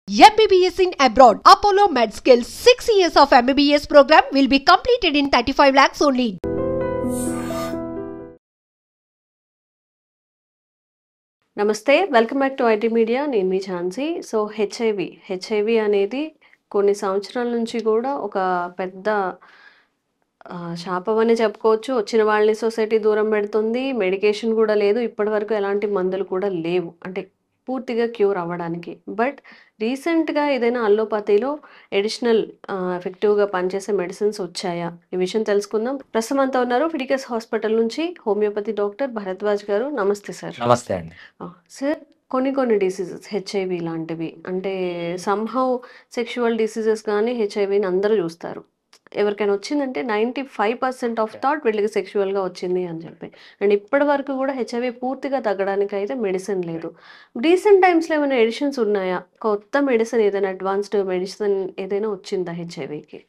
MBBS in abroad. Apollo MedSkill 6 years of MBBS program will be completed in 35 lakhs only. నమస్తే welcome back to IT media. నేను మీ Jhansi. So HIV అనేది కొన్ని సంవత్సరాల నుంచి కూడా ఒక పెద్ద శాపం అని చెప్పుకోవచ్చు. వచ్చిన వాళ్ళని సొసైటీ దూరం పెడుతుంది. మెడికేషన్ కూడా లేదు, ఇప్పటివరకు ఎలాంటి మందులు కూడా లేవు అంటే పూర్తిగా క్యూర్ అవ్వడానికి. బట్ రీసెంట్గా ఏదైనా అల్లోపతిలో ఎడిషనల్ ఎఫెక్టివ్గా పనిచేసే మెడిసిన్స్ వచ్చాయా, ఈ విషయం తెలుసుకుందాం. ప్రస్తుతం అంతా ఉన్నారు ఫిడికస్ హాస్పిటల్ నుంచి హోమియోపతి డాక్టర్ భరద్వాజ్ గారు. నమస్తే సార్. నమస్తే అండి. సార్, కొన్ని డిసీజెస్ హెచ్ఐవి లాంటివి అంటే సంహౌ సెక్షువల్ డిసీజెస్ కానీ హెచ్ఐవిని అందరూ చూస్తారు. ఎవరికైనా వచ్చిందంటే 95% ఆఫ్ థాట్ వీళ్ళకి సెక్షువల్గా వచ్చింది అని చెప్పి. అండ్ ఇప్పటి వరకు కూడా హెచ్ఐవి పూర్తిగా తగ్గడానికి అయితే మెడిసిన్ లేదు. రీసెంట్ టైమ్స్లో ఏమైనా ఎడిషన్స్ ఉన్నాయా? కొత్త మెడిసిన్ ఏదైనా అడ్వాన్స్డ్ మెడిసిన్ ఏదైనా వచ్చిందా హెచ్ఐవికి?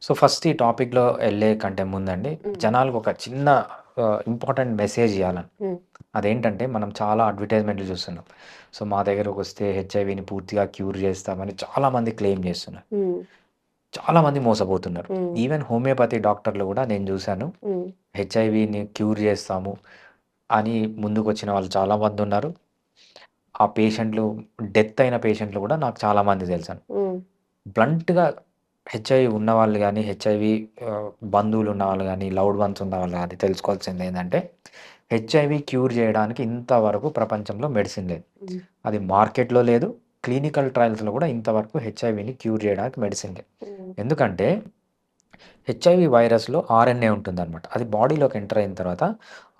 సో ఫస్ట్ ఈ టాపిక్లో వెళ్ళే కంటే ముందండి జనాలకు ఒక చిన్న ఇంపార్టెంట్ మెసేజ్ ఇవ్వాలని. అదేంటంటే మనం చాలా అడ్వర్టైజ్మెంట్లు చూస్తున్నాం. సో మా దగ్గరకు వస్తే హెచ్ఐవిని పూర్తిగా క్యూర్ చేస్తామని చాలామంది క్లెయిమ్ చేస్తున్నారు. చాలామంది మోసపోతున్నారు. ఈవెన్ హోమియోపతి డాక్టర్లు కూడా నేను చూశాను హెచ్ఐవిని క్యూర్ చేస్తాము అని ముందుకు వచ్చిన వాళ్ళు చాలామంది ఉన్నారు. ఆ పేషెంట్లు డెత్ అయిన పేషెంట్లు కూడా నాకు చాలామంది తెలుసాను. బ్లంట్గా హెచ్ఐవి ఉన్నవాళ్ళు కానీ హెచ్ఐవి బంధువులు ఉన్నవాళ్ళు కానీ లవ్డ్ వన్స్ ఉన్నవాళ్ళు కానీ తెలుసుకోవాల్సింది ఏంటంటే హెచ్ఐవి క్యూర్ చేయడానికి ఇంతవరకు ప్రపంచంలో మెడిసిన్ లేదు. అది మార్కెట్లో లేదు. క్లినికల్ ట్రయల్స్లో కూడా ఇంతవరకు హెచ్ఐవిని క్యూర్ చేయడానికి మెడిసిన్ లేదు. ఎందుకంటే హెచ్ఐవి వైరస్లో ఆర్ఎన్ఏ ఉంటుందన్నమాట. అది బాడీలోకి ఎంటర్ అయిన తర్వాత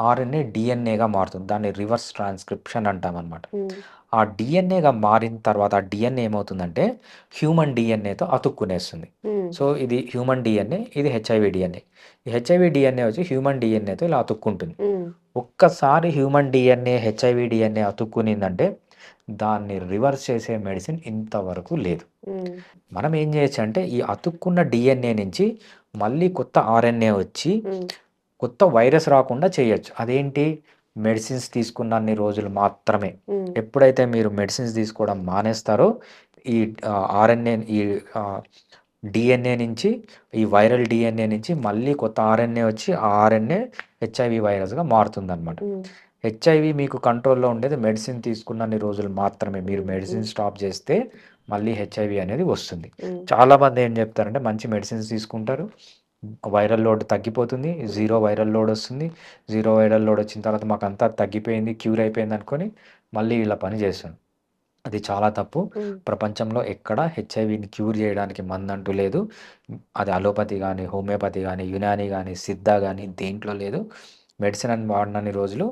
ఆర్ఎన్ఏ డిఎన్ఏగా మారుతుంది. దాన్ని రివర్స్ ట్రాన్స్క్రిప్షన్ అంటామన్నమాట. ఆ డిఎన్ఏగా మారిన తర్వాత ఆ డిఎన్ఏ ఏమవుతుందంటే హ్యూమన్ డిఎన్ఏతో అతుక్కునేస్తుంది. సో ఇది హ్యూమన్ డిఎన్ఏ, ఇది హెచ్ఐవి డిఎన్ఏ. ఈ హెచ్ఐవి డిఎన్ఏ వచ్చి హ్యూమన్ డిఎన్ఏతో ఇలా అతుక్కుంటుంది. ఒక్కసారి హ్యూమన్ డిఎన్ఏ హెచ్ఐవి డిఎన్ఏ అతుక్కునిందంటే దాన్ని రివర్స్ చేసే మెడిసిన్ ఇంతవరకు లేదు. మనం ఏం చేయొచ్చు అంటే ఈ అతుక్కున్న డిఎన్ఏ నుంచి మళ్ళీ కొత్త ఆర్ఎన్ఏ వచ్చి కొత్త వైరస్ రాకుండా చేయొచ్చు. అదేంటి? మెడిసిన్స్ తీసుకున్న అన్ని రోజులు మాత్రమే. ఎప్పుడైతే మీరు మెడిసిన్స్ తీసుకోవడం మానేస్తారో ఈ ఆర్ఎన్ఏ ఈ డిఎన్ఏ నుంచి ఈ వైరల్ డిఎన్ఏ నుంచి మళ్ళీ కొత్త ఆర్ఎన్ఏ వచ్చి ఆ ఆర్ఎన్ఏ హెచ్ఐవి వైరస్గా మారుతుందన్నమాట. హెచ్ఐవి మీకు కంట్రోల్లో ఉండేది మెడిసిన్ తీసుకున్నన్ని రోజులు మాత్రమే. మీరు మెడిసిన్ స్టాప్ చేస్తే మళ్ళీ హెచ్ఐవి అనేది వస్తుంది. చాలామంది ఏం చెప్తారంటే మంచి మెడిసిన్స్ తీసుకుంటారు, వైరల్ లోడ్ తగ్గిపోతుంది, 0 వైరల్ లోడ్ వస్తుంది. 0 వైరల్ లోడ్ వచ్చిన తర్వాత మాకు అంతా తగ్గిపోయింది, క్యూర్ అయిపోయింది అనుకొని మళ్ళీ ఇలా పని చేస్తుంది. అది చాలా తప్పు. ప్రపంచంలో ఎక్కడ హెచ్ఐవిని క్యూర్ చేయడానికి మందంటూ లేదు. అది అలోపతి కానీ హోమియోపతి కానీ యునాని కానీ సిద్ధ కానీ దేంట్లో లేదు. మెడిసిన్ అని వాడినన్ని రోజులు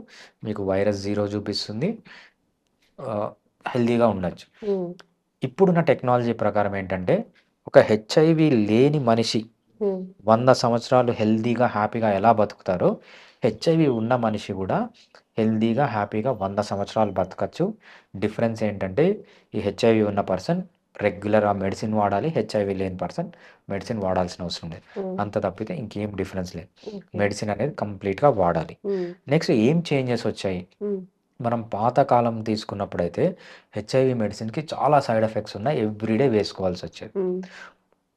మీకు వైరస్ 0 చూపిస్తుంది, హెల్దీగా ఉండొచ్చు. ఇప్పుడున్న టెక్నాలజీ ప్రకారం ఏంటంటే ఒక హెచ్ఐవి లేని మనిషి 100 సంవత్సరాలు హెల్దీగా హ్యాపీగా ఎలా బతుకుతారో హెచ్ఐవి ఉన్న మనిషి కూడా హెల్దీగా హ్యాపీగా 100 సంవత్సరాలు బతకచ్చు. డిఫరెన్స్ ఏంటంటే ఈ హెచ్ఐవి ఉన్న పర్సన్ రెగ్యులర్గా మెడిసిన్ వాడాలి, హెచ్ఐవి లేని పర్సన్ మెడిసిన్ వాడాల్సిన అవసరం లేదు. అంత తప్పితే ఇంకేం డిఫరెన్స్ లేదు. మెడిసిన్ అనేది కంప్లీట్గా వాడాలి. నెక్స్ట్ ఏం చేంజెస్ వచ్చాయి? మనం పాతకాలం తీసుకున్నప్పుడైతే హెచ్ఐవి మెడిసిన్కి చాలా సైడ్ ఎఫెక్ట్స్ ఉన్నాయి, ఎవ్రీడే వేసుకోవాల్సి వచ్చేది.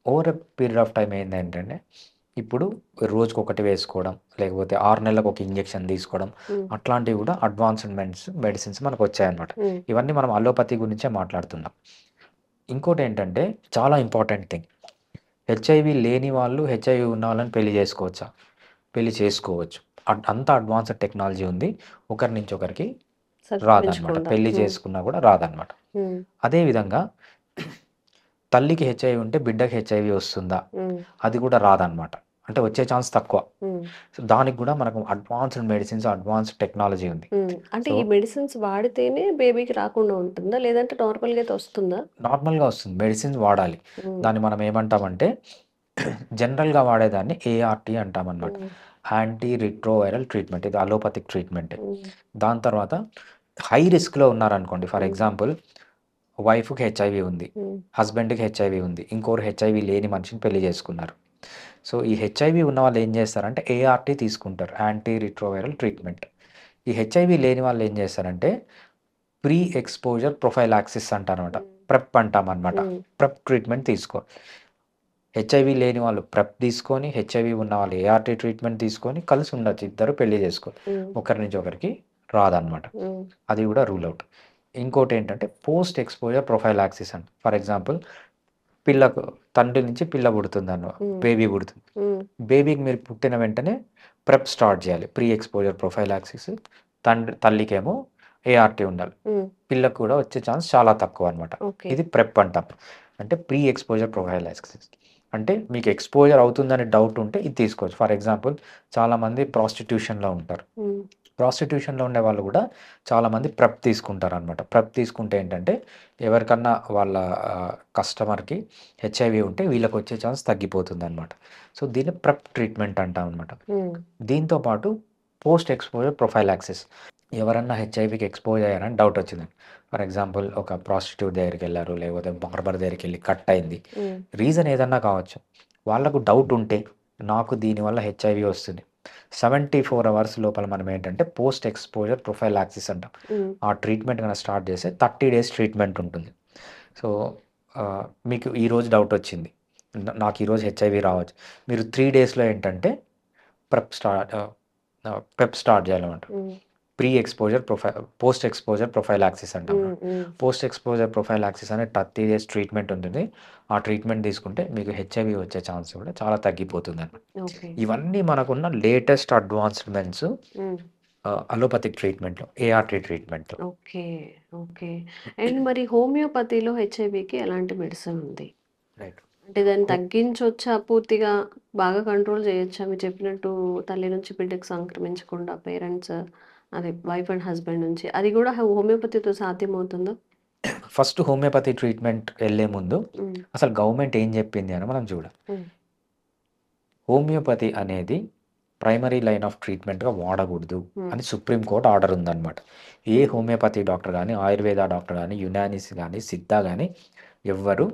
Over a period of time ఏంటంటే ఇప్పుడు రోజుకి ఒకటి వేసుకోవడం, లేకపోతే 6 నెలలకు ఒక ఇంజెక్షన్ తీసుకోవడం, అట్లాంటివి కూడా అడ్వాన్స్డ్ మెడిసిన్స్ మనకు వచ్చాయన్నమాట. ఇవన్నీ మనం అలోపతి గురించే మాట్లాడుతున్నాం. ఇంకోటి ఏంటంటే చాలా ఇంపార్టెంట్ థింగ్, హెచ్ఐవి లేని వాళ్ళు హెచ్ఐవి ఉన్న వాళ్ళని పెళ్లి చేసుకోవచ్చా? పెళ్లి చేసుకోవచ్చు. అంత అడ్వాన్స్డ్ టెక్నాలజీ ఉంది. ఒకరి నుంచి ఒకరికి రాదనమాట. పెళ్లి చేసుకున్నా కూడా రాదనమాట. అదేవిధంగా తల్లికి హెచ్ఐవి ఉంటే బిడ్డకి హెచ్ఐవి వస్తుందా? అది కూడా రాదనమాట. అంటే వచ్చే ఛాన్స్ తక్కువ. సో దానికి కూడా మనకు అడ్వాన్స్డ్ మెడిసిన్స్, అడ్వాన్స్డ్ టెక్నాలజీ ఉంది. అంటే ఈ మెడిసిన్స్ వాడితేనే బేబీకి రాకుండా ఉంటుందా, లేదంటే నార్మల్గా అయితే వస్తుందా? నార్మల్గా వస్తుంది. మెడిసిన్స్ వాడాలి. దాన్ని మనం ఏమంటామంటే జనరల్గా వాడేదాన్ని ఏఆర్టీ అంటామన్నమాట, యాంటీ రిట్రోవైరల్ ట్రీట్మెంట్. ఇది అలోపతిక్ ట్రీట్మెంట్. దాని తర్వాత హై రిస్క్లో ఉన్నారనుకోండి, ఫర్ ఎగ్జాంపుల్ వైఫ్కి హెచ్ఐవి ఉంది, హస్బెండ్కి హెచ్ఐవి ఉంది, ఇంకోరు హెచ్ఐవి లేని మనిషిని పెళ్లి చేసుకున్నారు. సో ఈ హెచ్ఐవి ఉన్న వాళ్ళు ఏం చేస్తారంటే ఏఆర్టీ తీసుకుంటారు, యాంటీ రిట్రోవైరల్ ట్రీట్మెంట్. ఈ హెచ్ఐవి లేని వాళ్ళు ఏం చేస్తారంటే ప్రీ ఎక్స్పోజర్ ప్రొఫైలాక్సిస్ అంటారనమాట. ప్రెప్ అంటాం అనమాట. ప్రెప్ ట్రీట్మెంట్ తీసుకో. హెచ్ఐవి లేని వాళ్ళు ప్రెప్ తీసుకొని, హెచ్ఐవి ఉన్న వాళ్ళు ఏఆర్టీ ట్రీట్మెంట్ తీసుకొని కలిసి ఉండొచ్చు, ఇద్దరు పెళ్లి చేసుకో, ఒకరి నుంచి ఒకరికి రాదనమాట. అది కూడా రూల్ అవుట్. ఇంకోటి ఏంటంటే పోస్ట్ ఎక్స్పోజర్ ప్రొఫైలాక్సిస్ అంట. ఫర్ ఎగ్జాంపుల్ పిల్లకు తండ్రి నుంచి పిల్ల పుడుతుంది అన్న, బేబీ పుడుతుంది. బేబీకి మీరు పుట్టిన వెంటనే ప్రెప్ స్టార్ట్ చేయాలి, ప్రీ ఎక్స్పోజర్ ప్రొఫైలాక్సిస్. తల్లికేమో ఏఆర్టీ ఉండాలి, పిల్లకు కూడా వచ్చే ఛాన్స్ చాలా తక్కువ అనమాట. ఇది ప్రెప్ అంటాం, అంటే ప్రీ ఎక్స్పోజర్ ప్రొఫైలాక్సిస్. అంటే మీకు ఎక్స్పోజర్ అవుతుందని డౌట్ ఉంటే ఇది తీసుకోవచ్చు. ఫర్ ఎగ్జాంపుల్ చాలామంది ప్రాస్టిట్యూషన్లో ఉంటారు, ప్రాస్టిట్యూషన్లో ఉండే వాళ్ళు కూడా చాలామంది ప్రెప్ తీసుకుంటారు అనమాట. ప్రెప్ తీసుకుంటే ఏంటంటే ఎవరికన్నా వాళ్ళ కస్టమర్కి హెచ్ఐవి ఉంటే వీళ్ళకి వచ్చే ఛాన్స్ తగ్గిపోతుంది అనమాట. సో దీన్ని ప్రెప్ ట్రీట్మెంట్ అంటాం అనమాట. దీంతోపాటు పోస్ట్ ఎక్స్పోజర్ ప్రొఫైలాక్సిస్. ఎవరన్నా హెచ్ఐవికి ఎక్స్పోజ్ అయ్యారని డౌట్ వచ్చిందండి. ఫర్ ఎగ్జాంపుల్ ఒక ప్రాస్టిట్యూట్ దగ్గరికి వెళ్ళారు, లేకపోతే బార్బర్ దగ్గరికి వెళ్ళి కట్ అయింది, రీజన్ ఏదన్నా కావచ్చు. వాళ్ళకు డౌట్ ఉంటే నాకు దీనివల్ల హెచ్ఐవి వస్తుంది, 74 hours లోపల మనం ఏంటంటే పోస్ట్ ఎక్స్పోజర్ ప్రొఫైలాక్సిస్ అంటాం. ఆ ట్రీట్మెంట్ కనుక స్టార్ట్ చేస్తే 30 days ట్రీట్మెంట్ ఉంటుంది. సో మీకు ఈరోజు డౌట్ వచ్చింది, నాకు ఈరోజు హెచ్ఐవి రావచ్చు, మీరు 3 daysలో ఏంటంటే ప్రెప్ స్టార్ట్ చేయాలన్నమాట. Pre exposure post exposure prophylaxis అంటాం. పోస్ట్ ఎక్స్పోజర్ ప్రొఫైలాక్సిస్ అనే 30 days ట్రీట్మెంట్ ఉంటుంది. ఆ ట్రీట్మెంట్ తీసుకుంటే మీకు హెచ్ఐవి వచ్చే ఛాన్స్ కూడా చాలా తగ్గిపోతుంది అన్నమాట. ఇవన్నీ మనకున్న లేటెస్ట్ అడ్వాన్స్మెంట్స్ అలోపతిక్ ట్రీట్మెంట్లో, ఏఆర్టీ ట్రీట్మెంట్లో. ఓకే. ఓకే. అండ్ మరి హోమియోపతిలో హెచ్ఐవికి ఎలాంటి మెడిసిన్ ఉంది? రైట్. అంటే దాన్ని తగ్గించొచ్చా, పూర్తిగా బాగా కంట్రోల్ చేయొచ్చా? మీరు చెప్పినట్టు తల్లి నుంచి బిడ్డకు సంక్రమించకుండా పేరెంట్స్, అదే వైఫ్ అండ్ హస్బెండ్ నుంచి, అది కూడా హోమియోపతితో సాధ్యమవుతుందా? ఫస్ట్ హోమియోపతి ట్రీట్మెంట్ వెళ్ళే ముందు అసలు గవర్నమెంట్ ఏం చెప్పింది అని మనం చూడాలి. హోమియోపతి అనేది ప్రైమరీ లైన్ ఆఫ్ ట్రీట్మెంట్గా వాడకూడదు అని సుప్రీంకోర్టు ఆర్డర్ ఉందన్నమాట. ఏ హోమియోపతి డాక్టర్ కానీ, ఆయుర్వేద డాక్టర్ కానీ, యునానిస్ కానీ, సిద్ధ కానీ ఎవ్వరు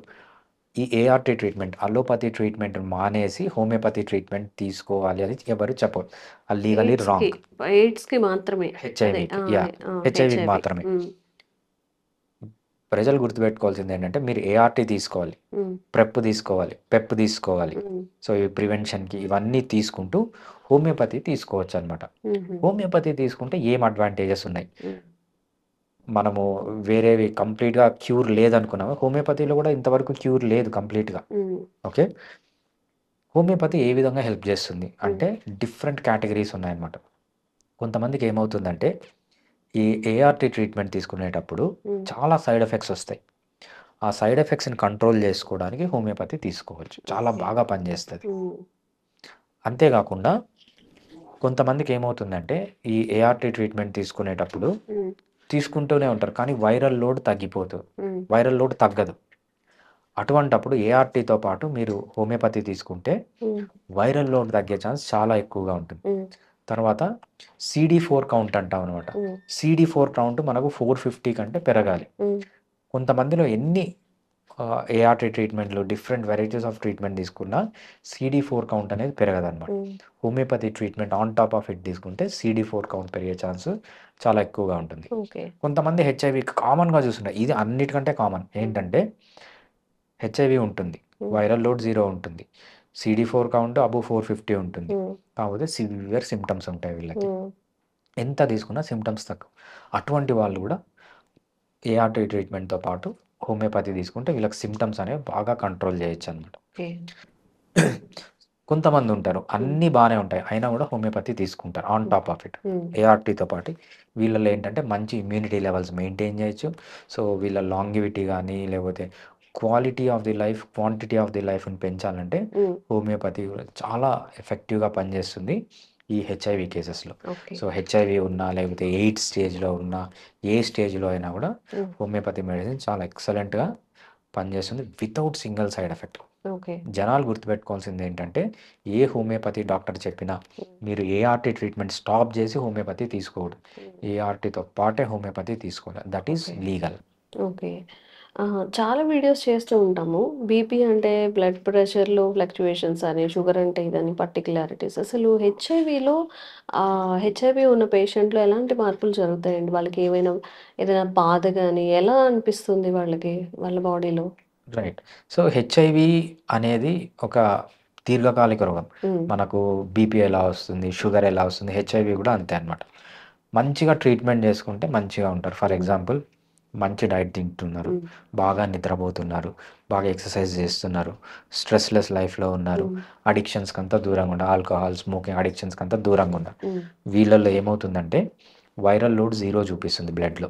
ఈ ఏఆర్టీ ట్రీట్మెంట్, అలోపతి ట్రీట్మెంట్ మానేసి హోమియోపతి ట్రీట్మెంట్ తీసుకోవాలి అని ఎవరు చెప్పరు. అది లీగలీ రాంగ్. ఎయిడ్స్కి మాత్రమే, హెచ్ఐవికి మాత్రమే. ప్రజలు గుర్తుపెట్టుకోవాల్సింది ఏంటంటే మీరు ఏఆర్టీ తీసుకోవాలి, ప్రెప్ తీసుకోవాలి, పెప్ తీసుకోవాలి. సో ఈ ప్రివెన్షన్కి ఇవన్నీ తీసుకుంటూ హోమియోపతి తీసుకోవచ్చు అనమాట. హోమియోపతి తీసుకుంటే ఏం అడ్వాంటేజెస్ ఉన్నాయి? మనము వేరేవి కంప్లీట్గా క్యూర్ లేదనుకున్నాము, హోమియోపతిలో కూడా ఇంతవరకు క్యూర్ లేదు కంప్లీట్గా. ఓకే, హోమియోపతి ఏ విధంగా హెల్ప్ చేస్తుంది అంటే డిఫరెంట్ కేటగిరీస్ ఉన్నాయన్నమాట. కొంతమందికి ఏమవుతుందంటే ఈ ఏఆర్టీ ట్రీట్మెంట్ తీసుకునేటప్పుడు చాలా సైడ్ ఎఫెక్ట్స్ వస్తాయి. ఆ సైడ్ ఎఫెక్ట్స్ని కంట్రోల్ చేసుకోవడానికి హోమియోపతి తీసుకోవచ్చు, చాలా బాగా పనిచేస్తుంది. అంతేకాకుండా కొంతమందికి ఏమవుతుందంటే ఈ ఏఆర్టీ ట్రీట్మెంట్ తీసుకునేటప్పుడు తీసుకుంటూనే ఉంటారు, కానీ వైరల్ లోడ్ వైరల్ లోడ్ తగ్గదు. అటువంటప్పుడు ఏఆర్టీతో పాటు మీరు హోమియోపతి తీసుకుంటే వైరల్ లోడ్ తగ్గే ఛాన్స్ చాలా ఎక్కువగా ఉంటుంది. తర్వాత CD4 కౌంట్ అంటాం అనమాట. CD4 కౌంట్ మనకు 450 కంటే పెరగాలి. కొంతమందిలో ఎన్ని ఏఆర్టీ ట్రీట్మెంట్లు, డిఫరెంట్ వెరైటీస్ ఆఫ్ ట్రీట్మెంట్ తీసుకున్నా CD4 కౌంట్ అనేది పెరగదన్నమాట. Homeopathy treatment on top of it తీసుకుంటే CD4 కౌంట్ పెరిగే ఛాన్స్ చాలా ఎక్కువగా ఉంటుంది. కొంతమంది హెచ్ఐవి కామన్గా చూస్తుంటారు, ఇది అన్నిటికంటే కామన్ ఏంటంటే హెచ్ఐవి ఉంటుంది, వైరల్ లోడ్ 0 ఉంటుంది, CD4 కౌంట్ అబవ్ 450 ఉంటుంది, కాకపోతే సివియర్ సిమ్టమ్స్ ఉంటాయి వీళ్ళకి, ఎంత తీసుకున్నా సిమ్టమ్స్ తక్కువ. అటువంటి వాళ్ళు కూడా ఏఆర్టీ ట్రీట్మెంట్తో పాటు హోమియోపతి తీసుకుంటే వీళ్ళకి సిమ్టమ్స్ అనేవి బాగా కంట్రోల్ చేయొచ్చు అనమాట. కొంతమంది ఉంటారు అన్నీ బాగానే ఉంటాయి అయినా కూడా హోమియోపతి తీసుకుంటారు ఆన్ టాప్ ఆఫ్ ఇట్. ఏఆర్టీతో పాటు వీళ్ళలో ఏంటంటే మంచి ఇమ్యూనిటీ లెవెల్స్ మెయింటైన్ చేయొచ్చు. సో వీళ్ళ లాంగివిటీ కానీ లేకపోతే quality of the life, quantity of the లైఫ్ని పెంచాలంటే హోమియోపతి చాలా ఎఫెక్టివ్గా పనిచేస్తుంది ఈ హెచ్ఐవి కేసెస్లో. సో హెచ్ఐవి ఉన్నా లేకపోతే 8 స్టేజ్లో ఉన్నా ఏ స్టేజ్లో అయినా కూడా హోమియోపతి మెడిసిన్ చాలా ఎక్సలెంట్గా పనిచేస్తుంది వితౌట్ సింగిల్ సైడ్ ఎఫెక్ట్. జనాలు గుర్తుపెట్టుకోవాల్సింది ఏంటంటే ఏ హోమియోపతి డాక్టర్ చెప్పినా మీరు ఏఆర్టీ ట్రీట్మెంట్ స్టాప్ చేసి హోమియోపతి తీసుకోకూడదు, ఏఆర్టీతో పాటే హోమియోపతి తీసుకోవాలి, దట్ ఈస్ లీగల్. ఓకే. చాలా వీడియోస్ చేస్తూ ఉంటాము. బీపీ అంటే బ్లడ్ ప్రెషర్‌లో ఫ్లక్చుయేషన్స్ అని, షుగర్ అంటే ఇదని పర్టిక్యులారిటీస్. అసలు హెచ్ఐవీలో హెచ్ఐవీ ఉన్న పేషెంట్‌లో ఎలాంటి మార్పులు జరుగుతాయండి? వాళ్ళకి ఏదైనా బాధ గాని ఎలా అనిపిస్తుంది వాళ్ళకి వాళ్ళ బాడీలో? రైట్. సో, హెచ్ఐవి అనేది ఒక దీర్ఘకాలిక రోగం. హ్మ్. మనకు బీపీ ఎలా వస్తుంది, షుగర్ ఎలా వస్తుంది, హెచ్ఐవి కూడా అంతే అనమాట. మంచిగా ట్రీట్మెంట్ చేసుకుంటే మంచిగా ఉంటారు. ఫర్ ఎగ్జాంపుల్ మంచి డైట్ తింటున్నారు, హ్మ్. బాగా నిద్రపోతున్నారు, బాగా ఎక్సర్సైజ్ చేస్తున్నారు, స్ట్రెస్‌లెస్ లైఫ్‌లో ఉన్నారు, హ్మ్. అడిక్షన్స్‌కంతా దూరంగా ఉండాలి. ఆల్కహాల్, స్మోకింగ్ అడిక్షన్స్‌కంతా దూరంగా ఉండాలి. హ్మ్. వీళ్ళలో ఏమవుతుందంటే వైరల్ లోడ్ 0 చూపిస్తుంది బ్లడ్‌లో.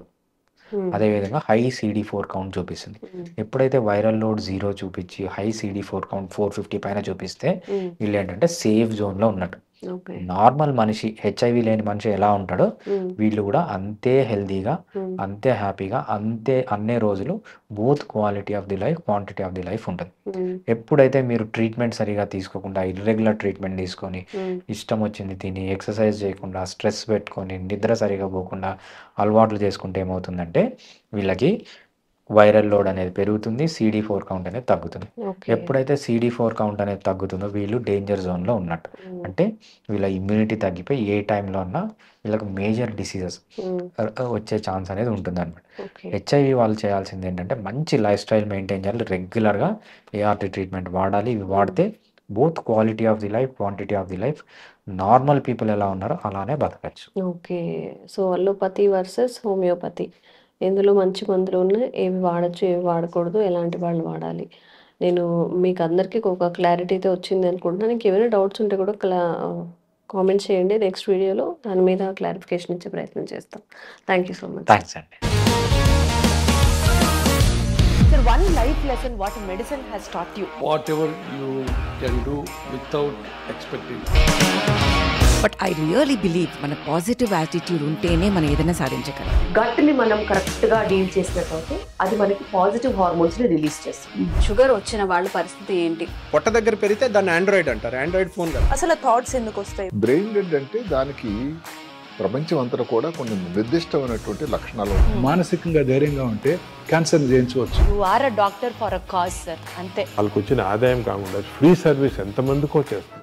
హ్మ్. అదేవిధంగా హై CD4 కౌంట్ చూపిస్తుంది. హ్మ్. ఎప్పుడైతే వైరల్ లోడ్ 0 చూపించి హై CD4 కౌంట్ 450 పైన చూపిస్తే హ్మ్. వీళ్ళేంటంటే సేఫ్ జోన్‌లో ఉన్నట్టు. ఓకే. నార్మల్ మనిషి హెచ్ఐవి లేని మనిషి ఎలా ఉంటాడో హ్మ్. వీళ్ళు కూడా అంతే హెల్తీగా, హ్మ్. అంతే హ్యాపీగా, అన్నే రోజులు both quality of the life, quantity of the life ఉంటది. హ్మ్. ఎప్పుడైతే మీరు ట్రీట్మెంట్ సరిగ్గా తీసుకోకుండా ఇర్రెగ్యులర్ ట్రీట్మెంట్ తీసుకొని, హ్మ్. ఇష్టం వచ్చింది తిని, ఎక్సర్సైజ్ చేయకుండా, స్ట్రెస్ పెట్టుకొని, నిద్ర సరిగ్గా పోకుండా అలవాట్లు చేసుకుంటే ఏమవుతుందంటే వీళ్ళకి వైరల్ లోడ్ అనేది పెరుగుతుంది. CD4 కౌంట్ అనేది తగ్గుతుంది. ఓకే. ఎప్పుడైతే CD4 కౌంట్ అనేది తగ్గుతుందో వీళ్ళు డేంజర్ జోన్‌లో ఉన్నట్టు. హ్మ్. అంటే వీళ్ళ ఇమ్యూనిటీ తగ్గిపోయి ఏ టైంలో అన్నా వీళ్ళకి మేజర్ డిసీజెస్ హ్మ్. వచ్చే ఛాన్స్ అనేది ఉంటుందన్నమాట. ఓకే. హెచ్ఐవి వాళ్ళు చేయాల్సింది ఏంటంటే మంచి లైఫ్ స్టైల్ మెయింటైన్ చేయాలి. రెగ్యులర్‌గా ఏఆర్టీ ట్రీట్మెంట్ వాడాలి. ఇవి వాడితే both quality of the life, quantity of the life normal people ఎలా ఉన్నారో అలానే బతకచ్చు. Okay. So, allopathy versus homeopathy. ఎందులో మంచి మందులున్నాయి, ఏవి వాడొచ్చు, ఏవి వాడకూడదు, ఎలాంటి వాళ్ళు వాడాలి. నేను మీకందరికీ ఒక క్లారిటీతో వచ్చింది అనుకుంటున్నాను. ఇంకేమైనా డౌట్స్ ఉంటే కూడా కామెంట్ చేయండి. నెక్స్ట్ వీడియోలో దాని మీద క్లారిఫికేషన్ ఇచ్చే ప్రయత్నం చేస్తాం. Thank you so much. Thanks అండి. Sir, one life lesson what medicine has taught you. whatever you can do without expecting. But I really believe మన పాజిటివ్ యాటిట్యూడ్ ఉంటేనే మనం ఏదైనా సాధించగలం. గట్ని మనం కరెక్ట్గా డీల్ చేసినట్లయితే అది మనకి పాజిటివ్ హార్మోన్స్ని రిలీజ్ చేస్తుంది. షుగర్ వచ్చిన వాళ్ళ పరిస్థితి ఏంటి? పొట్ట దగ్గర పెరిగితే దాన్ని ఆండ్రాయిడ్ అంటారు. ఆండ్రాయిడ్ ఫోన్ కదా. అసలు థాట్స్ ఎందుకు వస్తాయి? బ్రెయిన్ డెడ్ అంటే దానికి ప్రపంచం అంతా కూడా కొన్ని నిర్దిష్టమైనటువంటి లక్షణాలు ఉంటాయి. మానసికంగా ధైర్యంగా ఉంటే క్యాన్సర్ జయించవచ్చు. You are a doctor for a cause sir, అంతే. వాళ్ళకి వచ్చిన ఆదాయం కాకుండా ఫ్రీ సర్వీస్ ఎంతమందికో చేస్తుంది.